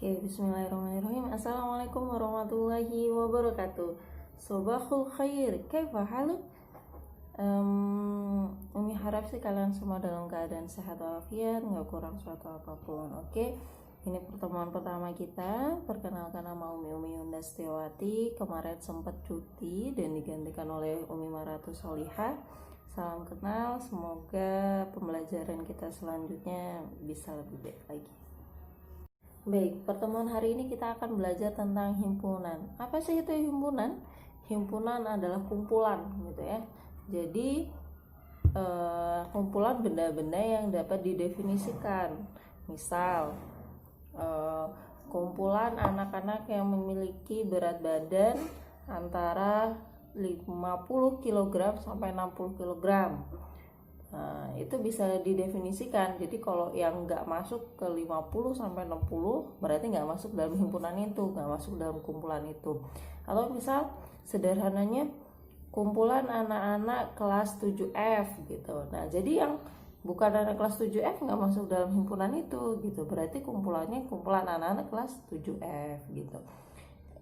Oke, bismillahirrahmanirrahim. Assalamualaikum warahmatullahi wabarakatuh. Sobahul khair, kaifa haluk? Umi harap sih kalian semua dalam keadaan sehat walafiat, nggak kurang suatu apapun. Oke, ini pertemuan pertama kita. Perkenalkan, nama Umi Yunda Setiawati. Kemarin sempat cuti dan digantikan oleh Umi Maratu Solihah. Salam kenal, semoga pembelajaran kita selanjutnya bisa lebih baik lagi. Baik, pertemuan hari ini kita akan belajar tentang himpunan. Apa sih itu himpunan? Himpunan adalah kumpulan gitu ya. Jadi kumpulan benda-benda yang dapat didefinisikan. Misal kumpulan anak-anak yang memiliki berat badan antara 50 kg sampai 60 kg. Nah, itu bisa didefinisikan. Jadi kalau yang nggak masuk ke 50 sampai 60 berarti nggak masuk dalam himpunan itu, nggak masuk dalam kumpulan itu. Atau misal sederhananya kumpulan anak-anak kelas 7F gitu. Nah, jadi yang bukan anak kelas 7F nggak masuk dalam himpunan itu gitu. Berarti kumpulannya kumpulan anak-anak kelas 7F gitu.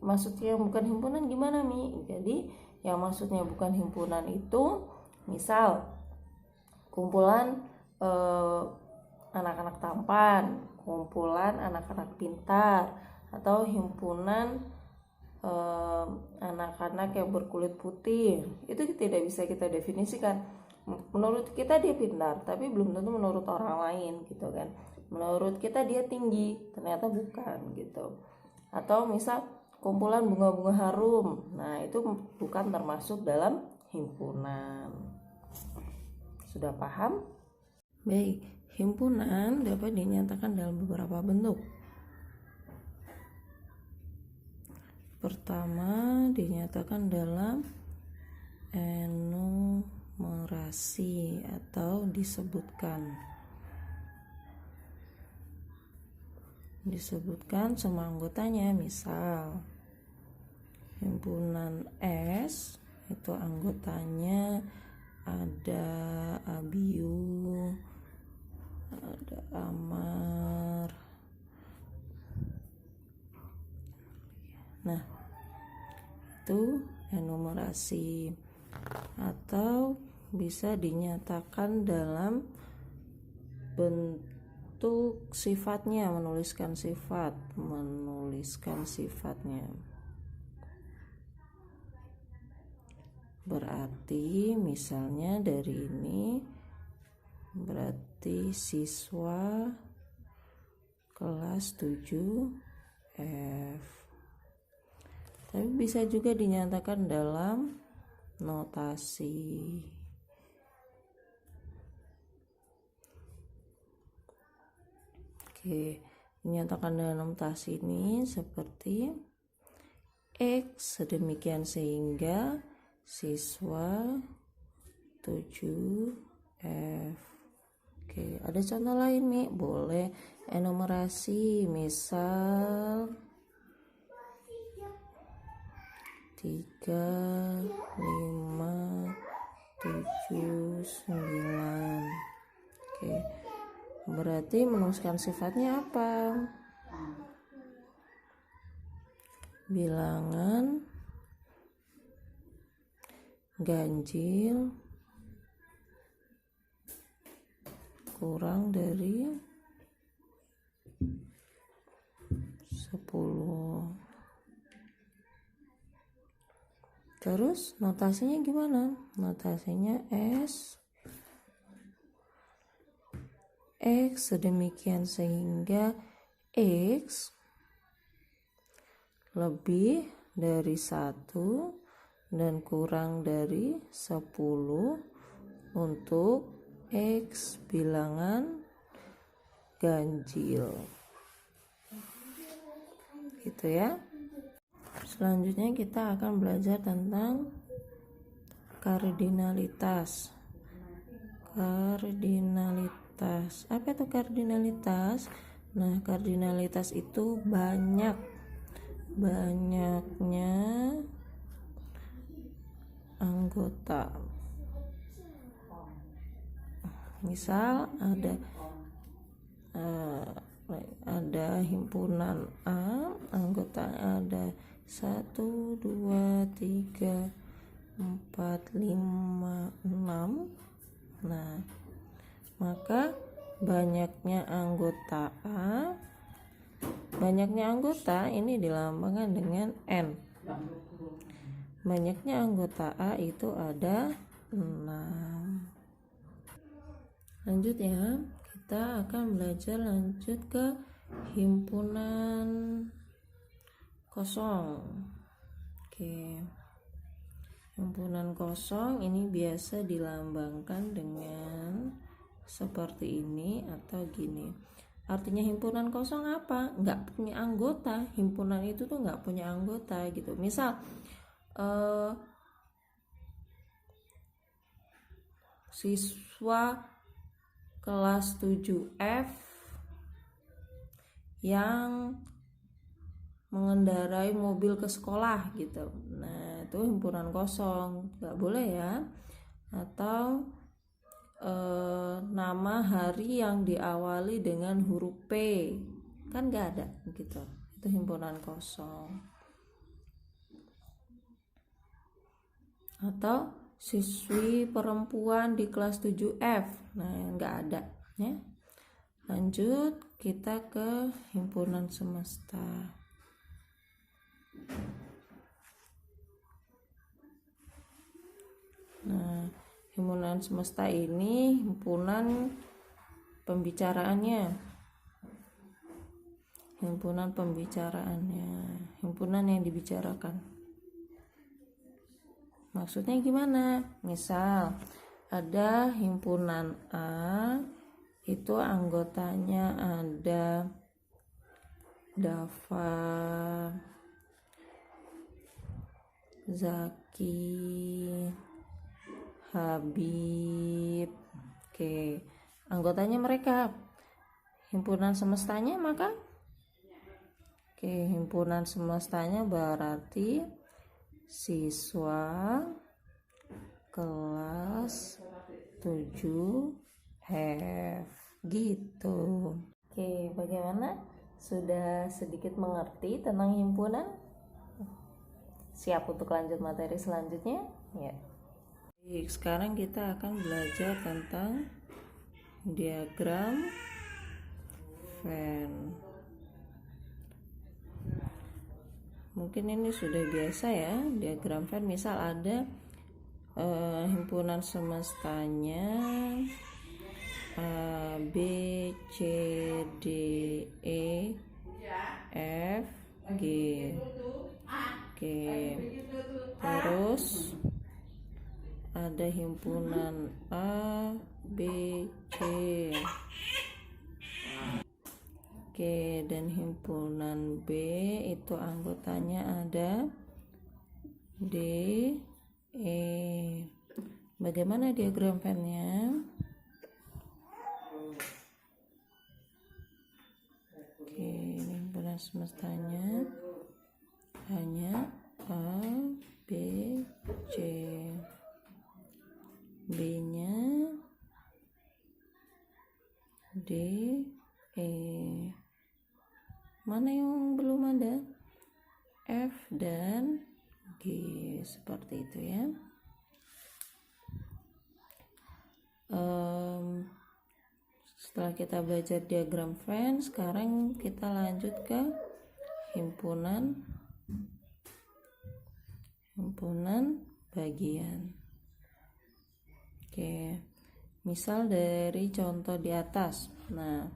Maksudnya bukan himpunan gimana, Mi? Jadi yang maksudnya bukan himpunan itu misal kumpulan anak-anak tampan, kumpulan anak-anak pintar, atau himpunan anak-anak yang berkulit putih. Itu tidak bisa kita definisikan. Menurut kita dia pintar, tapi belum tentu menurut orang lain gitu kan. Menurut kita dia tinggi, ternyata bukan gitu. Atau misal kumpulan bunga-bunga harum, nah itu bukan termasuk dalam himpunan. Sudah paham? Baik, himpunan dapat dinyatakan dalam beberapa bentuk. Pertama, dinyatakan dalam enumerasi atau disebutkan semua anggotanya. Misal himpunan S itu anggotanya ada Abiu, ada Amar. Nah, itu enumerasi. Atau bisa dinyatakan dalam bentuk sifatnya, menuliskan sifatnya. Berarti misalnya dari ini berarti siswa kelas 7F. Tapi bisa juga dinyatakan dalam notasi. Oke, dinyatakan dalam notasi ini seperti X sedemikian sehingga siswa 7F. Oke, ada contoh lain nih, boleh enumerasi, misal 3, 5, 7, 9. Oke, berarti menuliskan sifatnya apa? Bilangan ganjil kurang dari 10. Terus notasinya gimana? Notasinya X sedemikian sehingga X lebih dari 1 dan kurang dari 10 untuk X bilangan ganjil. Gitu ya. Selanjutnya kita akan belajar tentang kardinalitas. Apa itu kardinalitas? Nah, kardinalitas itu banyaknya anggota. Misal ada himpunan A, anggota ada 1, 2, 3, 4, 5, 6. Nah, maka banyaknya anggota ini dilambangkan dengan N. Banyaknya anggota A itu ada 6. Lanjut ya, kita akan belajar lanjut ke himpunan kosong. Oke. Himpunan kosong ini biasa dilambangkan dengan seperti ini atau gini. Artinya himpunan kosong apa? Nggak punya anggota. Himpunan itu tuh nggak punya anggota gitu. Misal siswa kelas 7F yang mengendarai mobil ke sekolah gitu. Nah, itu himpunan kosong, nggak boleh ya. Atau nama hari yang diawali dengan huruf P, kan nggak ada gitu. Itu himpunan kosong. Atau siswi perempuan di kelas 7F, nah nggak ada ya. Lanjut kita ke himpunan semesta. Nah, himpunan semesta ini himpunan pembicaraannya. Himpunan yang dibicarakan. Maksudnya gimana? Misal ada himpunan A, itu anggotanya ada Dava, Zaki, Habib. Oke, anggotanya mereka. Himpunan semestanya maka himpunan semestanya berarti siswa kelas 7F gitu. Oke, bagaimana? Sudah sedikit mengerti tentang himpunan? Siap untuk lanjut materi selanjutnya? Ya. Sekarang kita akan belajar tentang diagram Venn. Mungkin ini sudah biasa ya, diagram Venn. Misal ada himpunan semestanya A, B, C, D, E, F, G. Oke. Terus ada himpunan A, B, C. Oke, dan himpunan B itu anggotanya ada D, E. Bagaimana diagram Venn-nya? Oke, ini himpunan semestanya hanya A, B, C. B-nya D, E. Mana yang belum ada? F dan G, seperti itu ya. Setelah kita belajar diagram Venn, sekarang kita lanjut ke himpunan bagian. Oke, misal dari contoh di atas. Nah,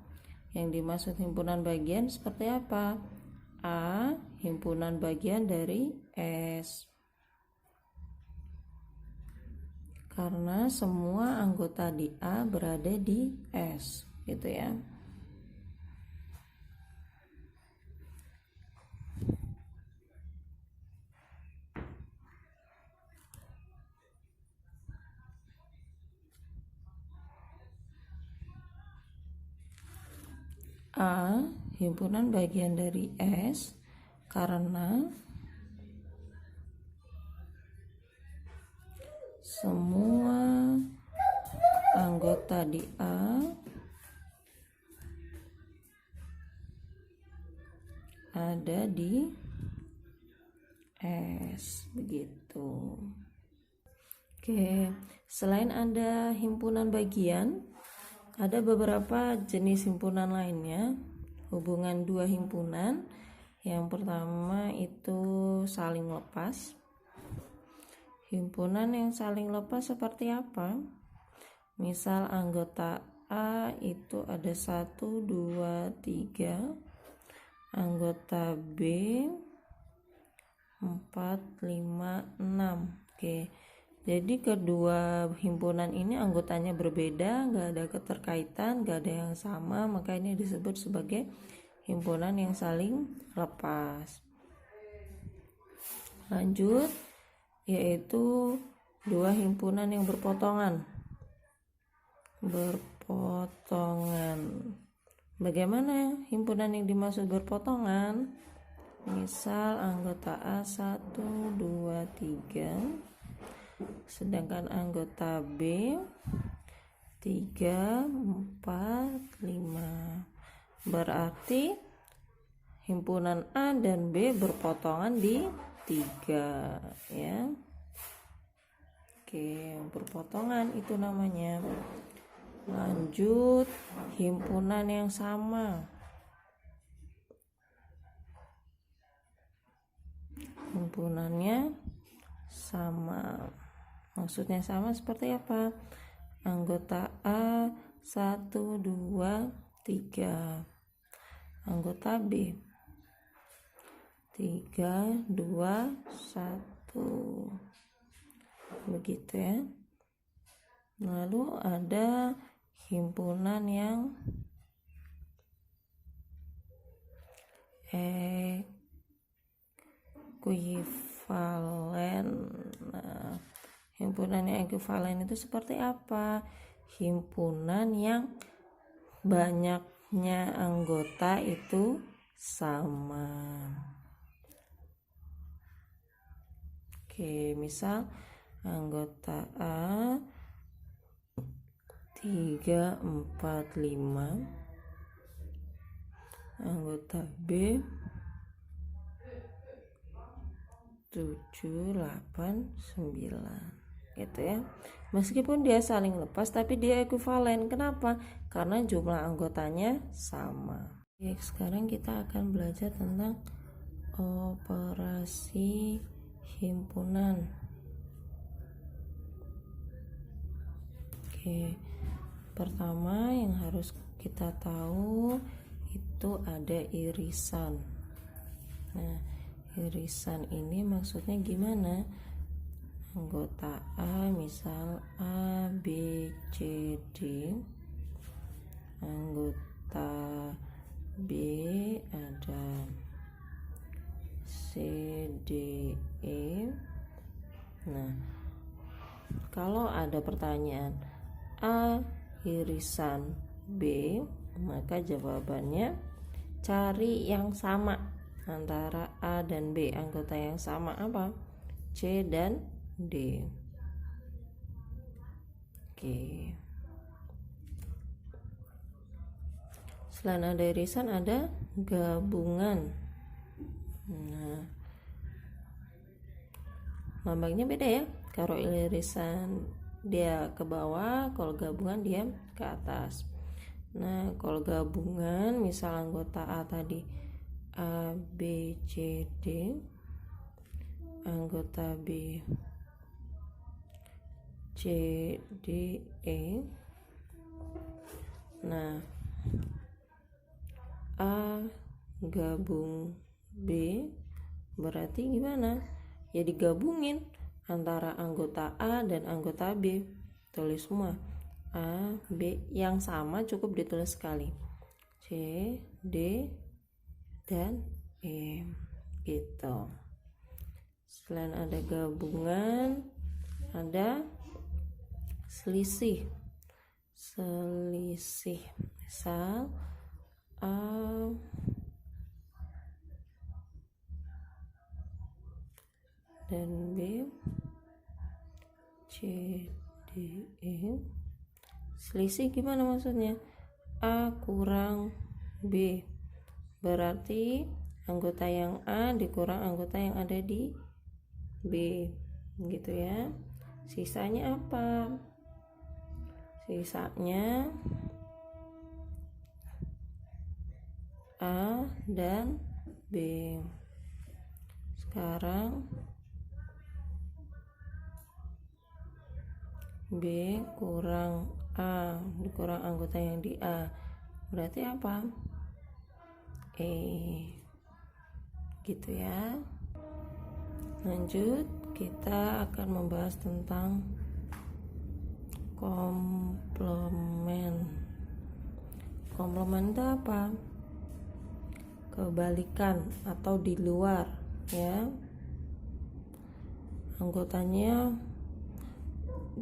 yang dimaksud himpunan bagian seperti apa? A, himpunan bagian dari S. Karena semua anggota di A berada di S, gitu ya. A, himpunan bagian dari S karena semua anggota di A ada di S, begitu. Oke, selain ada himpunan bagian, ada beberapa jenis himpunan lainnya. Hubungan dua himpunan, yang pertama itu saling lepas. Himpunan yang saling lepas seperti apa? Misal anggota A itu ada 1, 2, 3, anggota B 4, 5, 6. Oke, jadi kedua himpunan ini anggotanya berbeda, nggak ada keterkaitan, nggak ada yang sama, maka ini disebut sebagai himpunan yang saling lepas. Lanjut, yaitu dua himpunan yang berpotongan. Bagaimana himpunan yang dimaksud berpotongan? Misal anggota A 1, 2, 3, sedangkan anggota B 3, 4, 5. Berarti himpunan A dan B berpotongan di 3, ya. Oke, berpotongan itu namanya. Lanjut, himpunan yang sama. Himpunannya sama. Maksudnya sama seperti apa? Anggota A 1, 2, 3. Anggota B 3, 2, 1. Begitu ya. Lalu ada himpunan yang ekuivalen. Nah, himpunan yang ekuivalen itu seperti apa? Himpunan yang banyaknya anggota itu sama. Oke, misal anggota A 3, 4, 5, anggota B 7, 8, 9, gitu ya. Meskipun dia saling lepas tapi dia ekuivalen. Kenapa? Karena jumlah anggotanya sama. Oke, sekarang kita akan belajar tentang operasi himpunan. Oke, pertama yang harus kita tahu itu ada irisan. Nah, irisan ini maksudnya gimana? Anggota A misal A, B, C, D. Anggota B ada C, D, E. Nah, kalau ada pertanyaan A irisan B, maka jawabannya cari yang sama antara A dan B. Anggota yang sama apa? C dan D. Oke. Selain ada irisan ada gabungan. Nah, lambangnya beda ya. Kalau irisan dia ke bawah, kalau gabungan dia ke atas. Nah, kalau gabungan misal anggota A tadi A, B, C, D, anggota B C, D, E. Nah, A gabung B berarti gimana? Ya digabungin antara anggota A dan anggota B. Tulis semua A, B yang sama cukup ditulis sekali. C, D, dan E, gitu. Selain ada gabungan, ada selisih. Misal A dan B, C, D, E. Selisih gimana maksudnya? A kurang B berarti anggota yang A dikurang anggota yang ada di B, gitu ya. Sisanya apa? Sisanya A dan B. Sekarang B kurang A dikurang anggota yang di A, berarti apa? E, gitu ya. Lanjut, kita akan membahas tentang komplement. Komplement itu apa? Kebalikan atau di luar, ya. Anggotanya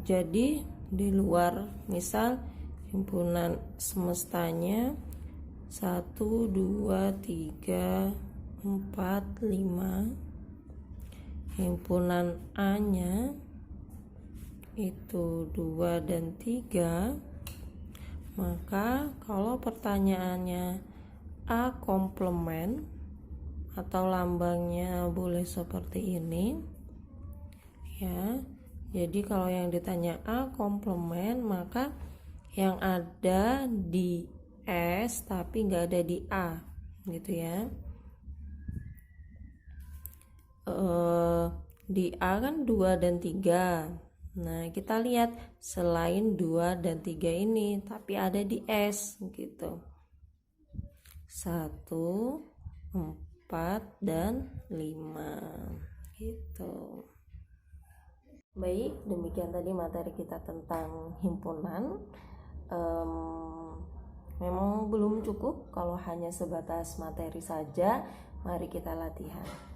jadi di luar, misal himpunan semestanya 1, 2, 3, 4, 5. Himpunan A-nya itu 2 dan 3. Maka kalau pertanyaannya A komplement atau lambangnya boleh seperti ini, ya. Jadi kalau yang ditanya A komplement, maka yang ada di S tapi nggak ada di A, gitu ya. Di A kan 2 dan 3. Nah, kita lihat selain 2 dan 3 ini tapi ada di S, gitu. 1, 4, dan 5, gitu. Baik, demikian tadi materi kita tentang himpunan. Memang belum cukup kalau hanya sebatas materi saja. Mari kita latihan.